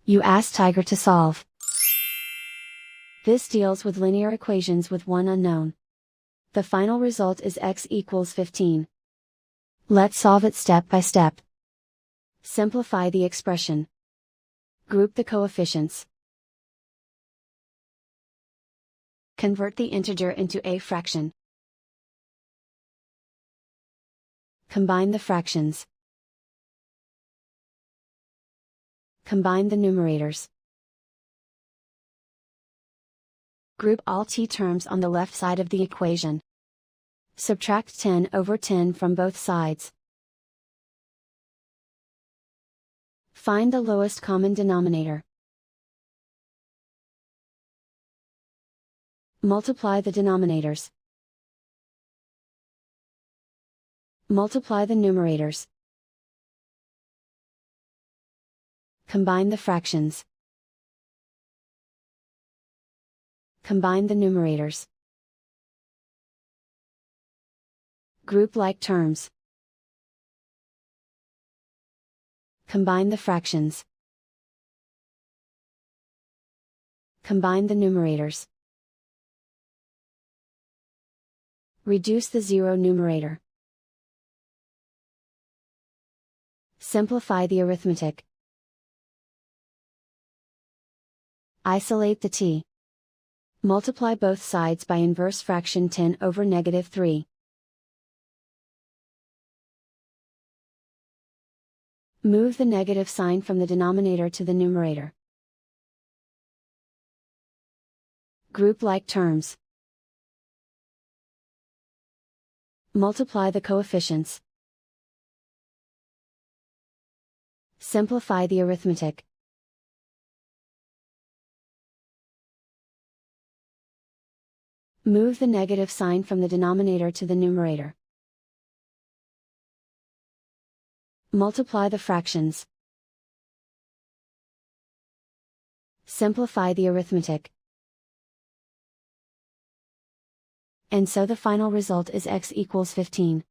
You ask Tiger to solve. This deals with linear equations with one unknown. The final result is x equals 15. Let's solve it step by step. Simplify the expression. Group the coefficients. Convert the integer into a fraction. Combine the fractions. Combine the numerators. Group all t terms on the left side of the equation. Subtract 10 over 10 from both sides. Find the lowest common denominator. Multiply the denominators. Multiply the numerators. Combine the fractions. Combine the numerators. Group like terms. Combine the fractions. Combine the numerators. Reduce the zero numerator. Simplify the arithmetic. Isolate the t. Multiply both sides by inverse fraction 10 over -3. Move the negative sign from the denominator to the numerator. Group like terms. Multiply the coefficients. Simplify the arithmetic. Move the negative sign from the denominator to the numerator. Multiply the fractions. Simplify the arithmetic. And so the final result is x equals 15.